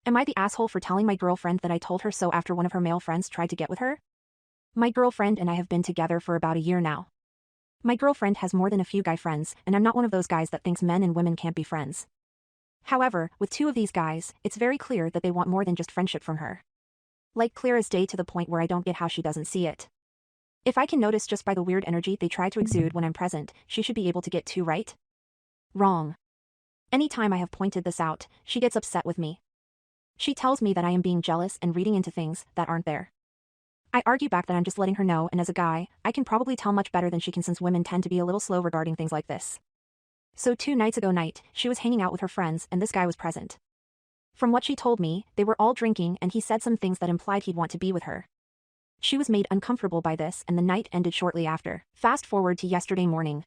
Am I the asshole for telling my girlfriend that I told her so after one of her male friends tried to get with her? My girlfriend and I have been together for about a year now. My girlfriend has more than a few guy friends, and I'm not one of those guys that thinks men and women can't be friends. However, with two of these guys, it's very clear that they want more than just friendship from her. Like clear as day, to the point where I don't get how she doesn't see it. If I can notice just by the weird energy they try to exude when I'm present, she should be able to get two right? Wrong. Anytime I have pointed this out, she gets upset with me. She tells me that I am being jealous and reading into things that aren't there. I argue back that I'm just letting her know, and as a guy, I can probably tell much better than she can, since women tend to be a little slow regarding things like this. So 2 nights ago night, she was hanging out with her friends and this guy was present. From what she told me, they were all drinking and he said some things that implied he'd want to be with her. She was made uncomfortable by this and the night ended shortly after. Fast forward to yesterday morning.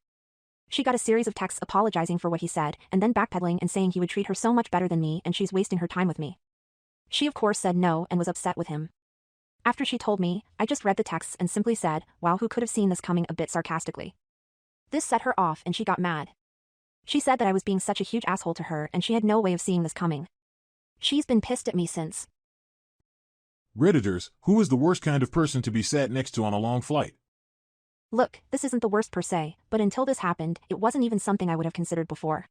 She got a series of texts apologizing for what he said and then backpedaling and saying he would treat her so much better than me and she's wasting her time with me. She of course said no and was upset with him. After she told me, I just read the texts and simply said, wow, who could have seen this coming, a bit sarcastically. This set her off and she got mad. She said that I was being such a huge asshole to her and she had no way of seeing this coming. She's been pissed at me since. Redditors, who is the worst kind of person to be sat next to on a long flight? Look, this isn't the worst per se, but until this happened, it wasn't even something I would have considered before.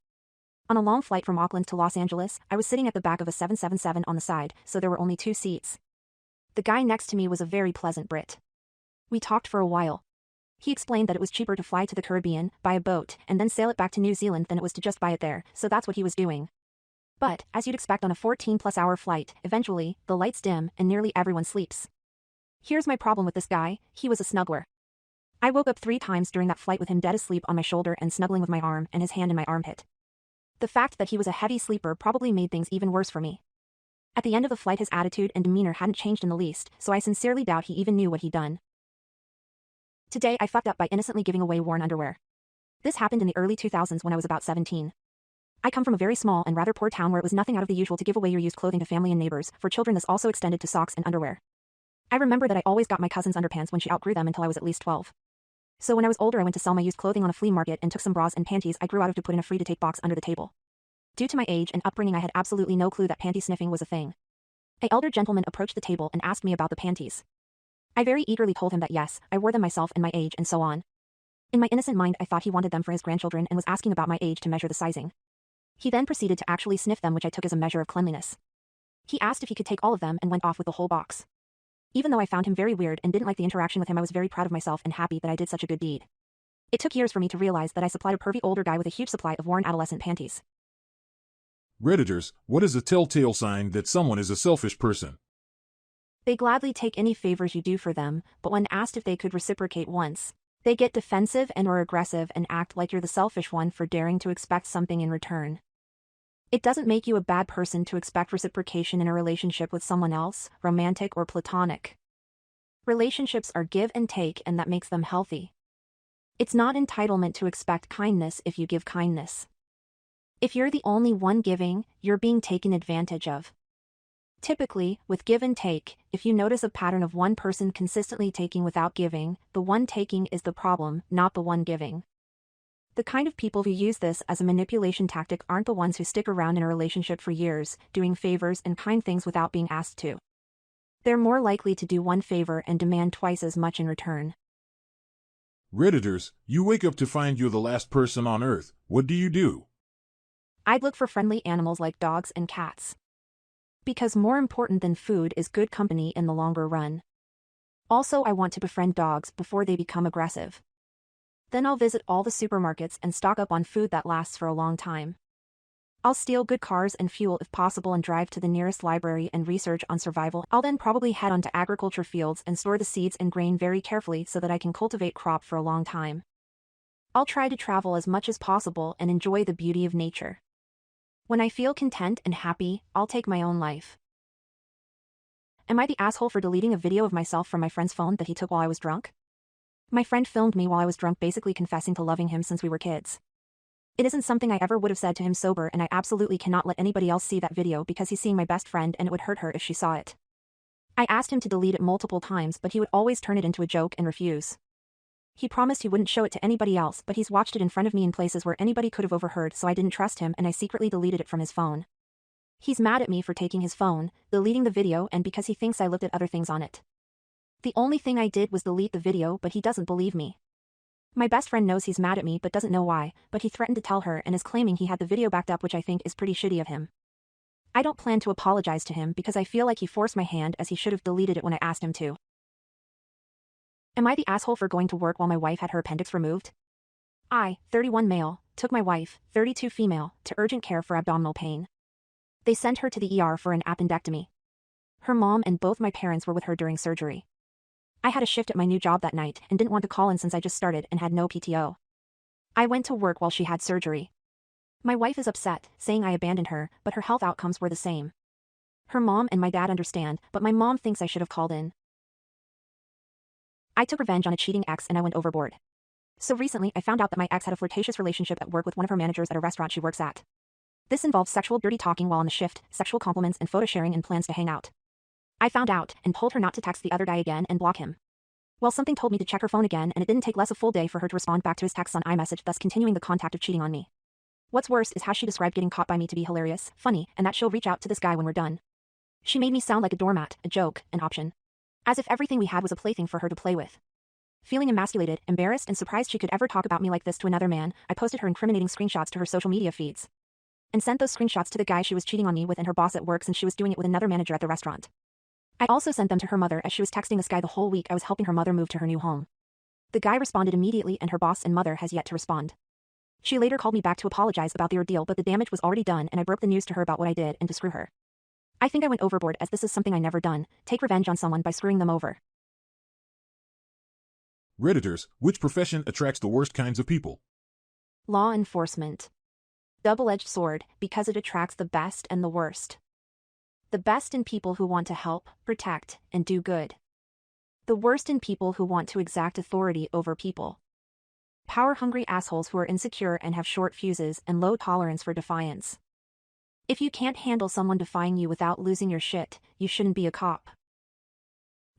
On a long flight from Auckland to Los Angeles, I was sitting at the back of a 777 on the side, so there were only 2 seats. The guy next to me was a very pleasant Brit. We talked for a while. He explained that it was cheaper to fly to the Caribbean, buy a boat, and then sail it back to New Zealand than it was to just buy it there, so that's what he was doing. But, as you'd expect on a 14-plus-hour flight, eventually, the lights dim and nearly everyone sleeps. Here's my problem with this guy: he was a snuggler. I woke up 3 times during that flight with him dead asleep on my shoulder and snuggling with my arm and his hand in my armpit. The fact that he was a heavy sleeper probably made things even worse for me. At the end of the flight his attitude and demeanor hadn't changed in the least, so I sincerely doubt he even knew what he'd done. Today I fucked up by innocently giving away worn underwear. This happened in the early 2000s when I was about 17. I come from a very small and rather poor town where it was nothing out of the usual to give away your used clothing to family and neighbors. For children this also extended to socks and underwear. I remember that I always got my cousin's underpants when she outgrew them until I was at least 12. So when I was older I went to sell my used clothing on a flea market and took some bras and panties I grew out of to put in a free-to-take box under the table. Due to my age and upbringing I had absolutely no clue that panty sniffing was a thing. An elder gentleman approached the table and asked me about the panties. I very eagerly told him that yes, I wore them myself and my age and so on. In my innocent mind I thought he wanted them for his grandchildren and was asking about my age to measure the sizing. He then proceeded to actually sniff them, which I took as a measure of cleanliness. He asked if he could take all of them and went off with the whole box. Even though I found him very weird and didn't like the interaction with him, I was very proud of myself and happy that I did such a good deed. It took years for me to realize that I supplied a pervy older guy with a huge supply of worn adolescent panties. Redditors, what is a telltale sign that someone is a selfish person? They gladly take any favors you do for them, but when asked if they could reciprocate once, they get defensive and or aggressive and act like you're the selfish one for daring to expect something in return. It doesn't make you a bad person to expect reciprocation in a relationship with someone else, romantic or platonic. Relationships are give and take, and that makes them healthy. It's not entitlement to expect kindness if you give kindness. If you're the only one giving, you're being taken advantage of. Typically, with give and take, if you notice a pattern of one person consistently taking without giving, the one taking is the problem, not the one giving. The kind of people who use this as a manipulation tactic aren't the ones who stick around in a relationship for years, doing favors and kind things without being asked to. They're more likely to do one favor and demand twice as much in return. Redditors, you wake up to find you're the last person on Earth. What do? I'd look for friendly animals like dogs and cats. Because more important than food is good company in the longer run. Also, I want to befriend dogs before they become aggressive. Then I'll visit all the supermarkets and stock up on food that lasts for a long time. I'll steal good cars and fuel if possible and drive to the nearest library and research on survival. I'll then probably head onto agriculture fields and store the seeds and grain very carefully so that I can cultivate crop for a long time. I'll try to travel as much as possible and enjoy the beauty of nature. When I feel content and happy, I'll take my own life. Am I the asshole for deleting a video of myself from my friend's phone that he took while I was drunk? My friend filmed me while I was drunk, basically confessing to loving him since we were kids. It isn't something I ever would have said to him sober, and I absolutely cannot let anybody else see that video because he's seeing my best friend and it would hurt her if she saw it. I asked him to delete it multiple times, but he would always turn it into a joke and refuse. He promised he wouldn't show it to anybody else, but he's watched it in front of me in places where anybody could have overheard, so I didn't trust him and I secretly deleted it from his phone. He's mad at me for taking his phone, deleting the video, and because he thinks I looked at other things on it. The only thing I did was delete the video, but he doesn't believe me. My best friend knows he's mad at me but doesn't know why, but he threatened to tell her and is claiming he had the video backed up, which I think is pretty shitty of him. I don't plan to apologize to him because I feel like he forced my hand, as he should have deleted it when I asked him to. Am I the asshole for going to work while my wife had her appendix removed? I, 31 male, took my wife, 32 female, to urgent care for abdominal pain. They sent her to the ER for an appendectomy. Her mom and both my parents were with her during surgery. I had a shift at my new job that night and didn't want to call in since I just started and had no PTO. I went to work while she had surgery. My wife is upset, saying I abandoned her, but her health outcomes were the same. Her mom and my dad understand, but my mom thinks I should have called in. I took revenge on a cheating ex and I went overboard. So recently I found out that my ex had a flirtatious relationship at work with one of her managers at a restaurant she works at. This involves sexual dirty talking while on the shift, sexual compliments and photo sharing and plans to hang out. I found out and told her not to text the other guy again and block him. Well, something told me to check her phone again, and it didn't take less a full day for her to respond back to his texts on iMessage, thus continuing the contact of cheating on me. What's worse is how she described getting caught by me to be hilarious, funny, and that she'll reach out to this guy when we're done. She made me sound like a doormat, a joke, an option. As if everything we had was a plaything for her to play with. Feeling emasculated, embarrassed, and surprised she could ever talk about me like this to another man, I posted her incriminating screenshots to her social media feeds. And sent those screenshots to the guy she was cheating on me with and her boss at work, since she was doing it with another manager at the restaurant. I also sent them to her mother, as she was texting this guy the whole week I was helping her mother move to her new home. The guy responded immediately and her boss and mother has yet to respond. She later called me back to apologize about the ordeal, but the damage was already done and I broke the news to her about what I did and to screw her. I think I went overboard, as this is something I never done, take revenge on someone by screwing them over. Redditors, which profession attracts the worst kinds of people? Law enforcement. Double-edged sword, because it attracts the best and the worst. The best in people who want to help, protect, and do good. The worst in people who want to exact authority over people. Power-hungry assholes who are insecure and have short fuses and low tolerance for defiance. If you can't handle someone defying you without losing your shit, you shouldn't be a cop.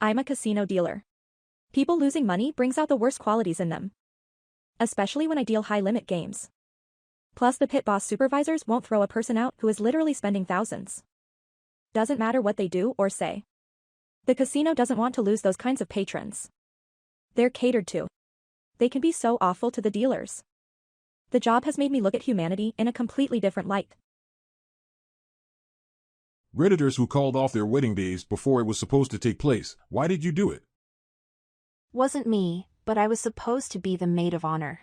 I'm a casino dealer. People losing money brings out the worst qualities in them. Especially when I deal high-limit games. Plus the pit boss supervisors won't throw a person out who is literally spending thousands. Doesn't matter what they do or say. The casino doesn't want to lose those kinds of patrons. They're catered to. They can be so awful to the dealers. The job has made me look at humanity in a completely different light. Redditors who called off their wedding days before it was supposed to take place. Why did you do it? Wasn't me, but I was supposed to be the maid of honor.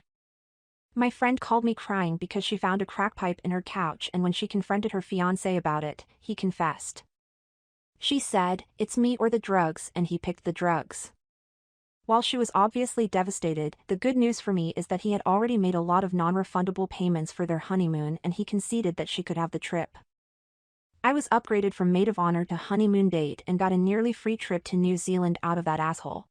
My friend called me crying because she found a crack pipe in her couch, and when she confronted her fiancé about it, he confessed. She said, "It's me or the drugs," and he picked the drugs. While she was obviously devastated, the good news for me is that he had already made a lot of non-refundable payments for their honeymoon, and he conceded that she could have the trip. I was upgraded from maid of honor to honeymoon date and got a nearly free trip to New Zealand out of that asshole.